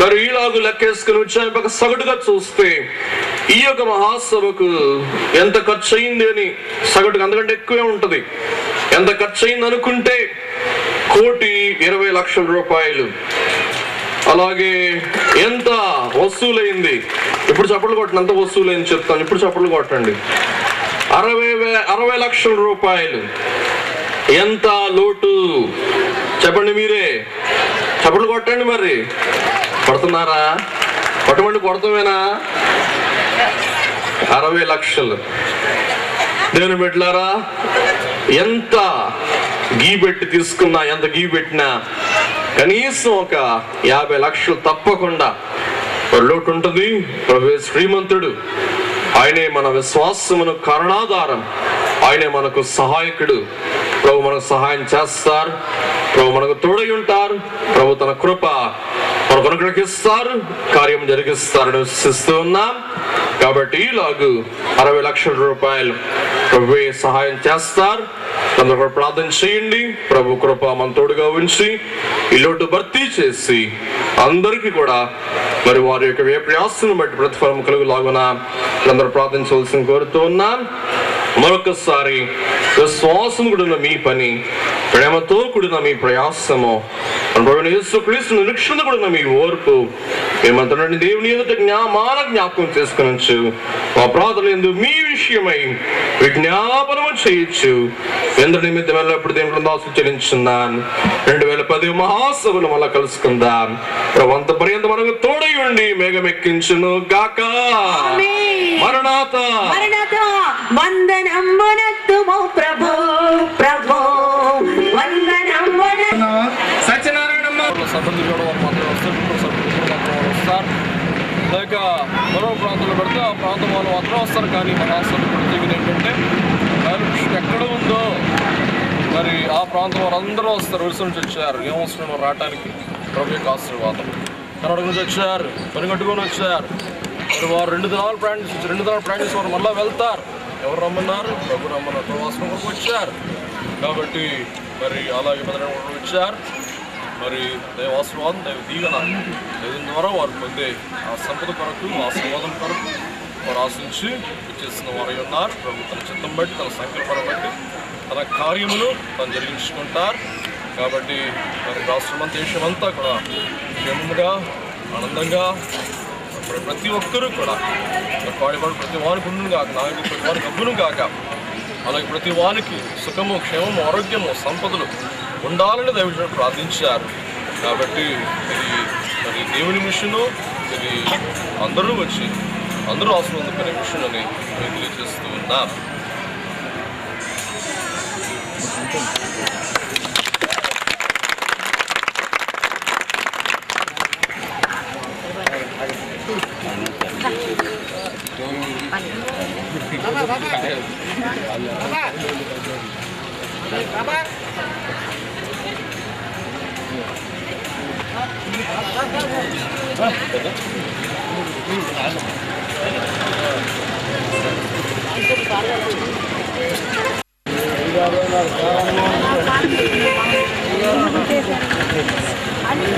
మరి ఈలాగు లెక్కేసుకుని వచ్చాక సగటుగా చూస్తే ఈ యొక్క మహాసభకు ఎంత ఖర్చు అయింది అని సగటుకు అంతకంటే ఎక్కువే ఉంటది. ఎంత ఖర్చు అయింది అనుకుంటే 1,20,00,000 రూపాయలు. అలాగే ఎంత వసూలైంది, ఇప్పుడు చప్పట్లు కొట్టండి, ఎంత వసూలైంది చెప్తాను, ఇప్పుడు చప్పట్లు కొట్టండి. 60 లక్షల రూపాయలు. ఎంత లోటు చెప్పండి, మీరే చప్పట్లు కొట్టండి. మరి కొడుతున్నారా? కొట్టమండి, కొడతామేనా? 60 లక్షలు. దేవుని బిడ్డలారా, ఎంత గీ పెట్టి తీసుకున్నా, ఎంత గీ పెట్టినా కనీసం ఒక 50 లక్షలు తప్పకుండా లోటు ఉంటుంది. ప్రభు శ్రీమంతుడు, ఆయనే మన విశ్వాసమును కారణాధారం, ఆయనే మనకు సహాయకుడు. ప్రభు మనకు సహాయం చేస్తారు, ప్రభు మనకు తోడై ఉంటారు, ప్రభు తన కృప మనకు అనుగ్రహిస్తారు, కార్యం జరిగిస్తారని విశ్వసిస్తూ ఉన్నాం. కాబట్టి ఇలాగూ 60 లక్షల రూపాయలు ప్రభు సహాయం చేస్తారు. అందరూ కూడా ప్రార్థన చేయండి. ప్రభు కృప మన తోడుగా ఉంచి ఈ లోటు భర్తీ చేసి అందరికీ కూడా మరి వారి యొక్క ప్రయాసను బట్టి ప్రతిఫలం కలుగులాగున అందరూ ప్రార్థించవలసిన కోరుతూ ఉన్నాం. మరొకసారి విశ్వాసం కూడిన మీ పని, ప్రేమతో కూడిన మీ ప్రయాసము, యేసుక్రీస్తు నిరీక్షణ కూడిన మీ ఓర్పు మేమంతా దేవుని ఎదుట జ్ఞాపకం చేసుకునొచ్చు. మా ప్రార్థన యందు మీ విషయమై విజ్ఞాపనము చేయొచ్చు. ఎందరి నిమిత్తం ఎల్లప్పుడు దేవుని ఆశీర్వదించున్నాను. 2010 మహాసభలు మళ్ళా కలుసుకుందాం. అంత పర్యంత మనకు తోడై ఉండి మేఘమెక్కించును గాక. మరణాతా వందనమునెత్తుము ప్రభు ప్రభు వందనమున సత్యనారాయణమ్మ సంబంధించి కూడా వారు మాత్రం వస్తారు. లేక మరో ప్రాంతంలో పెడితే ఆ ప్రాంతం వాళ్ళు మాత్రం వస్తారు. కానీ మన హాస్టల్ ప్రత్యేకత ఏంటంటే ఎక్కడ ఉందో మరి ఆ ప్రాంతం వారందరూ వస్తారు. ఒడిశా నుంచి వచ్చారు, ఏమవసరం రావడానికి ప్రభు యొక్క ఆశీర్వాదం. కర్ణాటక నుంచి వచ్చారు, పని కట్టుకొని వచ్చారు. మరి వారు 2 దినాలు ప్రయాణించి వారు మళ్ళీ వెళ్తారు. ఎవరు రమ్మన్నారు? ప్రభు రమ్మన్నారు. ప్రవాసం కొరకు వచ్చారు. కాబట్టి మరి అలాగే బెదరగొండ వచ్చారు. మరి దైవాశీర్వాదం, దైవ దీవెన దేవుని ద్వారా వారు పొందే ఆ సంపద కొరకు, ఆశీర్వాదం కొరకు వారు ఆశించి ఇచ్చేసిన వారు ఉన్నారు. ప్రభు తన చిత్తం బట్టి, తన సంకల్పం బట్టి తన కార్యములు తను జరిగించుకుంటారు. కాబట్టి మరి రాష్ట్రం దేశమంతా కూడా క్షేమంగా, ఆనందంగా మరి ప్రతి ఒక్కరూ కూడా పాడిపడు ప్రతి వారికి ఉండును కాక, నాయకుడు ప్రతి వారికి అబ్బును కాక, అలాగే ప్రతి వారికి సుఖము, క్షేమము, ఆరోగ్యము, సంపదలు ఉండాలని దైవజనుడు ప్రార్థించారు. కాబట్టి ఇది మరి దేవుని మిషను, ఇది అందరూ వచ్చి అందరూ ఆశీర్వదించుకునే మిషన్ అని మేము తెలియజేస్తూ ఉన్నాం. అన్ని